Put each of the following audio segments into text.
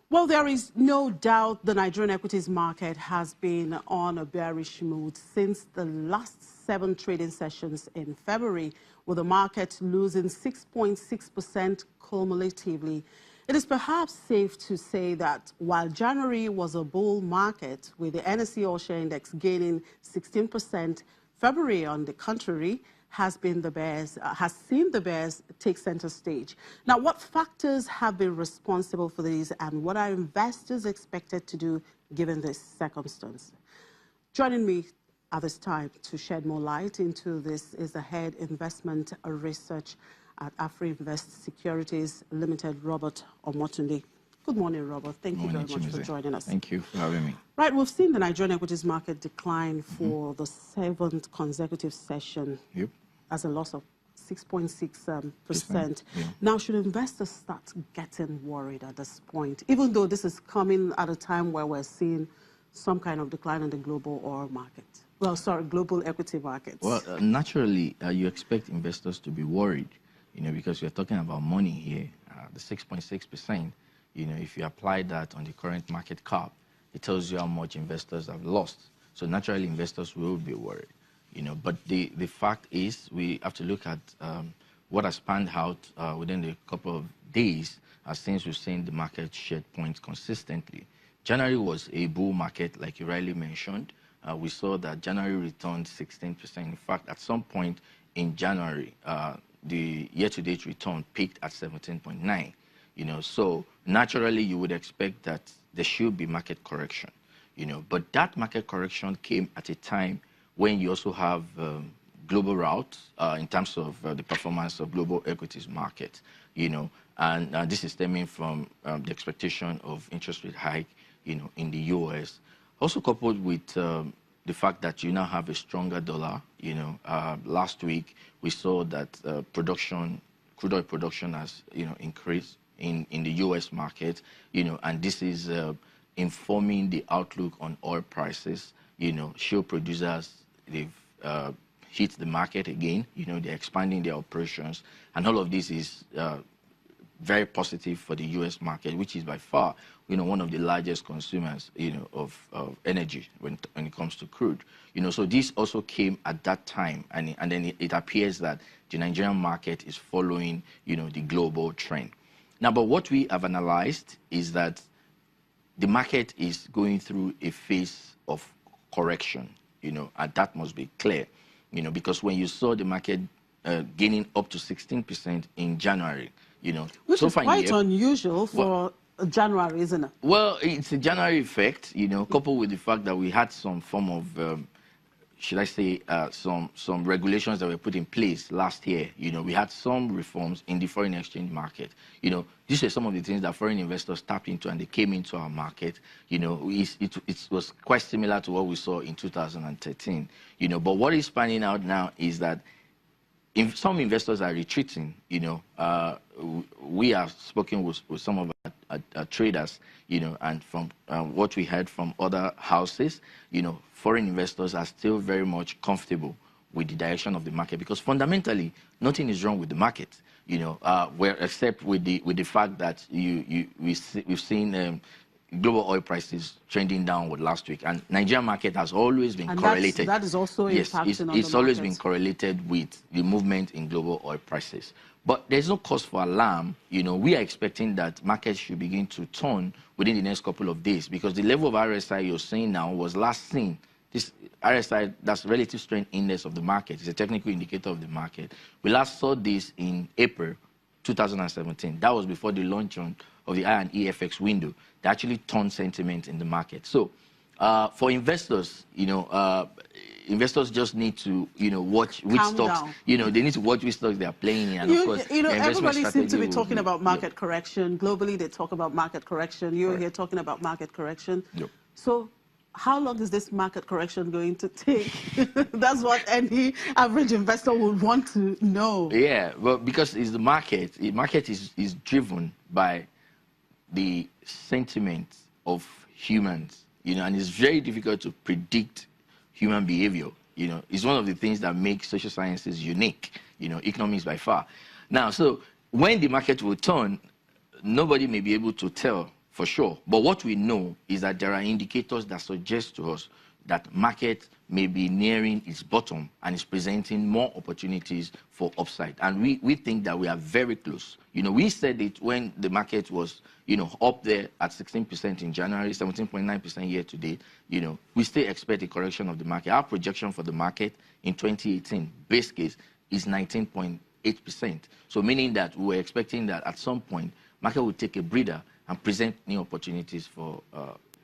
Well, there is no doubt the Nigerian equities market has been on a bearish mood since the last 7 trading sessions in February, with the market losing 6.6% cumulatively. It is perhaps safe to say that while January was a bull market, with the NSE All-Share Index gaining 16%, February, on the contrary, has seen the bears take center stage. Now, what factors have been responsible for these, and what are investors expected to do given this circumstance? Joining me at this time to shed more light into this is the head investment research at Afrinvest Securities Limited, Robert Omotunde. Good morning, Robert. Thank you very much for joining us. Thank you for having me. Right, we've seen the Nigerian equities market decline for the 7th consecutive session as a loss of 6.6%. Now, should investors start getting worried at this point, even though this is coming at a time where we're seeing some kind of decline in the global oil market? Well, sorry, global equity markets. Well, naturally, you expect investors to be worried, because we're talking about money here, the 6.6%. If you apply that on the current market cap, it tells you how much investors have lost. So naturally, investors will be worried. But the fact is, we have to look at what has panned out within a couple of days since we've seen the market shed points consistently. January was a bull market, like you rightly mentioned. We saw that January returned 16%. In fact, at some point in January, the year-to-date return peaked at 17.9%. So naturally you would expect that there should be market correction, but that market correction came at a time when you also have global rout in terms of the performance of global equities market, and this is stemming from the expectation of interest rate hike, in the US, also coupled with the fact that you now have a stronger dollar. Last week we saw that crude oil production has, increased in the US market, and this is informing the outlook on oil prices. Shale producers, they've hit the market again, they're expanding their operations, and all of this is very positive for the US market, which is by far, one of the largest consumers, of energy when it comes to crude. So this also came at that time, and then it appears that the Nigerian market is following, the global trend. Now, but what we have analyzed is that the market is going through a phase of correction, and that must be clear, because when you saw the market gaining up to 16% in January, which is quite unusual for January, isn't it? Well, it's a January effect, coupled with the fact that we had some form of should I say, some regulations that were put in place last year. We had some reforms in the foreign exchange market. These are some of the things that foreign investors tapped into, and they came into our market. It was quite similar to what we saw in 2013. But what is panning out now is that some investors are retreating. We have spoken with some of our traders, and from what we heard from other houses, foreign investors are still very much comfortable with the direction of the market, because fundamentally nothing is wrong with the market, except with the fact that we've seen global oil prices trending downward last week, and Nigerian market has always been correlated. That is also impacting it's always been correlated with the movement in global oil prices. But there's no cause for alarm. We are expecting that markets should begin to turn within the next couple of days, because the level of RSI you're seeing now was last seen. This RSI, that's relative strength index of the market, it's a technical indicator of the market. We last saw this in April 2017. That was before the launch of the I and EFX window. That actually turned sentiment in the market. So for investors, investors just need to, watch which stocks, they need to watch which stocks they are playing in. And of course, everybody seems to be talking about market correction. Globally, they talk about market correction. You're here talking about market correction. So how long is this market correction going to take? That's what any average investor would want to know. Yeah, well, because it's the market. The market is driven by the sentiment of humans, and it's very difficult to predict human behavior. It's one of the things that makes social sciences unique, economics by far. Now, so when the market will turn, nobody may be able to tell for sure. But what we know is that there are indicators that suggest to us that market may be nearing its bottom and is presenting more opportunities for upside. And we think that we are very close. We said it when the market was, up there at 16% in January, 17.9% year to date. We still expect a correction of the market. Our projection for the market in 2018, base case, is 19.8%. So meaning that we were expecting that at some point, market will take a breather and present new opportunities for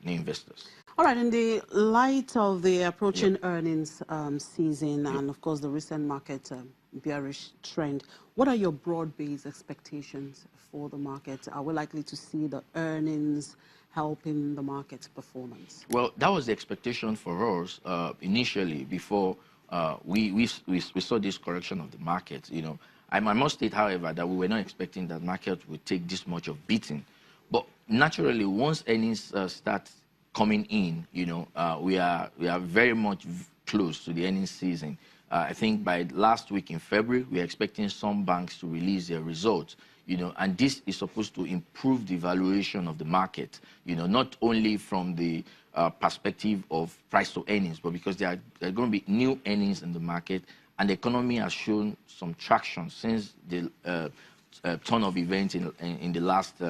new investors. All right, in the light of the approaching earnings season and, of course, the recent market bearish trend, what are your broad-based expectations for the market? Are we likely to see the earnings helping the market's performance? Well, that was the expectation for us initially before we saw this correction of the market. I must state, however, that we were not expecting that market would take this much of beating. But naturally, once earnings start coming in, we are very much close to the earnings season. I think by last week in February, we are expecting some banks to release their results, and this is supposed to improve the valuation of the market, not only from the perspective of price to earnings, but because there are going to be new earnings in the market, and the economy has shown some traction since the turn of events in the last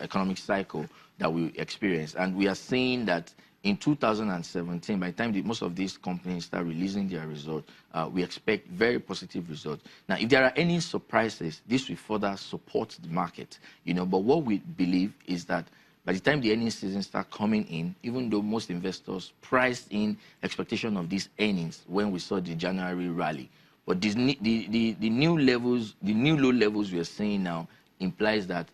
economic cycle that we experienced. And we are seeing that in 2017, by the time most of these companies start releasing their results, we expect very positive results. Now, if there are any surprises, this will further support the market. But what we believe is that by the time the earnings season start coming in, even though most investors priced in expectation of these earnings when we saw the January rally, but the new levels, the new low levels we are seeing now implies that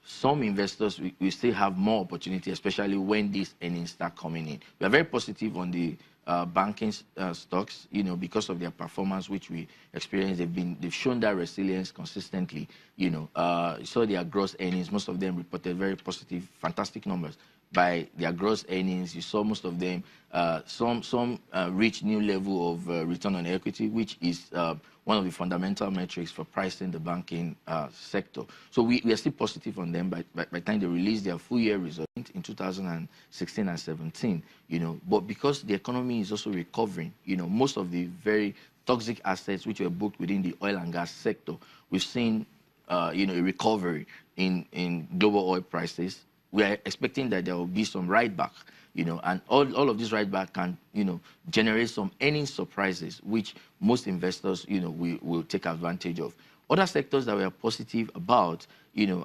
some investors will still have more opportunity, especially when these earnings start coming in. We are very positive on the banking stocks, because of their performance, which we experienced. They've shown that resilience consistently. Saw their gross earnings. Most of them reported very positive, fantastic numbers. By their gross earnings, you saw most of them, some reach new level of return on equity, which is one of the fundamental metrics for pricing the banking sector. So we are still positive on them by the time they release their full year result in 2016 and 17. But because the economy is also recovering, most of the very toxic assets which were booked within the oil and gas sector, we've seen a recovery in global oil prices. We are expecting that there will be some right back, and all of this right back can, generate some earnings surprises, which most investors, will take advantage of. Other sectors that we are positive about,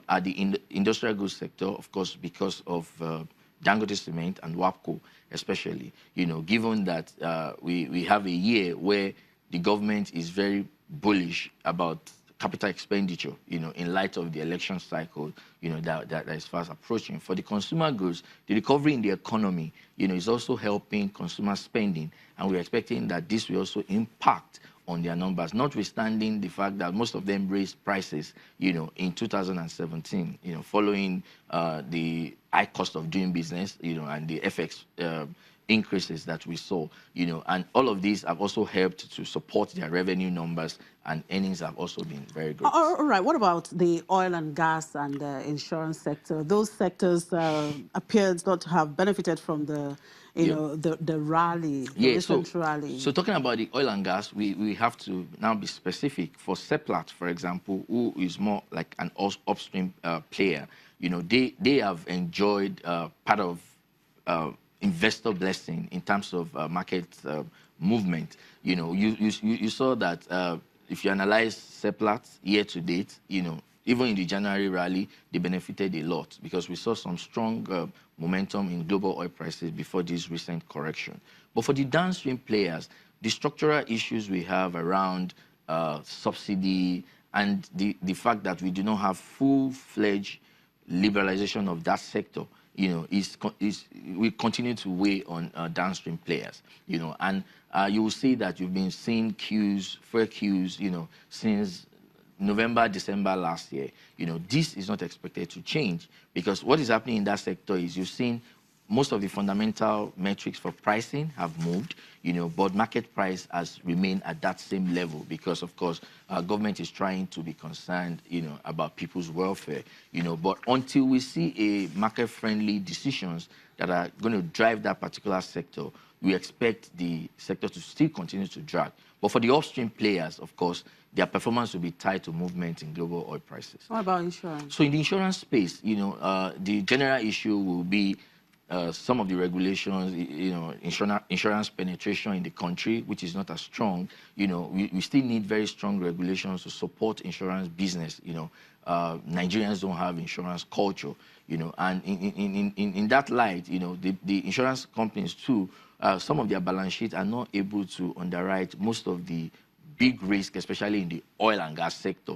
are the industrial goods sector, of course, because of Dangote Cement and WAPCO, especially, given that we have a year where the government is very bullish about capital expenditure, in light of the election cycle, that is fast approaching. For the consumer goods, the recovery in the economy, is also helping consumer spending, and we're expecting that this will also impact on their numbers, notwithstanding the fact that most of them raised prices, in 2017, following the high cost of doing business, and the FX increases that we saw, and all of these have also helped to support their revenue numbers, and earnings have also been very good. All right. What about the oil and gas and insurance sector? Those sectors appeared not to have benefited from the, the rally, the recent rally. So talking about the oil and gas, we have to now be specific. For Seplat, for example, who is more like an upstream player, they have enjoyed part of investor blessing in terms of market movement. You saw that if you analyze Seplat year to date, even in the January rally, they benefited a lot because we saw some strong momentum in global oil prices before this recent correction. But for the downstream players, the structural issues we have around subsidy and the fact that we do not have full-fledged liberalization of that sector, we continue to weigh on downstream players, and you will see that you've been seeing fuel queues, since November, December last year. This is not expected to change because what is happening in that sector is you've seen most of the fundamental metrics for pricing have moved, but market price has remained at that same level because, of course, government is trying to be concerned, about people's welfare, but until we see a market-friendly decisions that are going to drive that particular sector, we expect the sector to still continue to drag. But for the upstream players, of course, their performance will be tied to movement in global oil prices. What about insurance? So in the insurance space, the general issue will be some of the regulations, insurance penetration in the country, which is not as strong. We still need very strong regulations to support insurance business. Nigerians don't have insurance culture, and in that light, the insurance companies too, some of their balance sheets are not able to underwrite most of the big risk, especially in the oil and gas sector,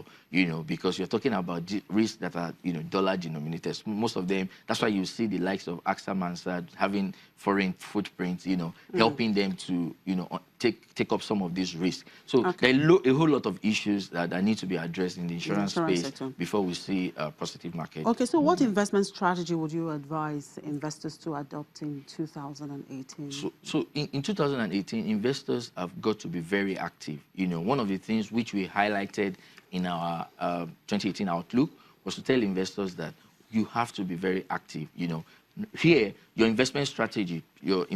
because you're talking about risks that are, dollar denominated. Most of them, that's why you see the likes of AXA Mansard having foreign footprints, helping them to, take up some of these risks. So there are a whole lot of issues that need to be addressed in the insurance space sector before we see a positive market. Okay, so what investment strategy would you advise investors to adopt in 2018? So in 2018, investors have got to be very active. One of the things which we highlighted in our 2018 outlook was to tell investors that you have to be very active. Here, your investment strategy, as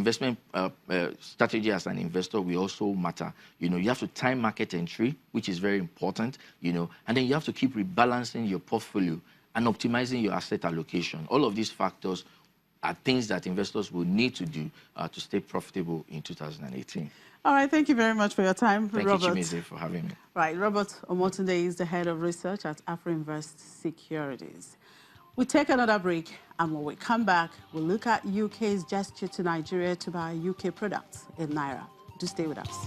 an investor will also matter. You have to time market entry, which is very important, and then you have to keep rebalancing your portfolio and optimizing your asset allocation. All of these factors are things that investors will need to do to stay profitable in 2018. All right, thank you very much for your time, Robert. Thank you, Chimize, for having me. Right, Robert Omotunde is the head of research at Afrinvest Securities. We take another break, and when we come back, we'll look at UK's gesture to Nigeria to buy UK products in Naira. Do stay with us.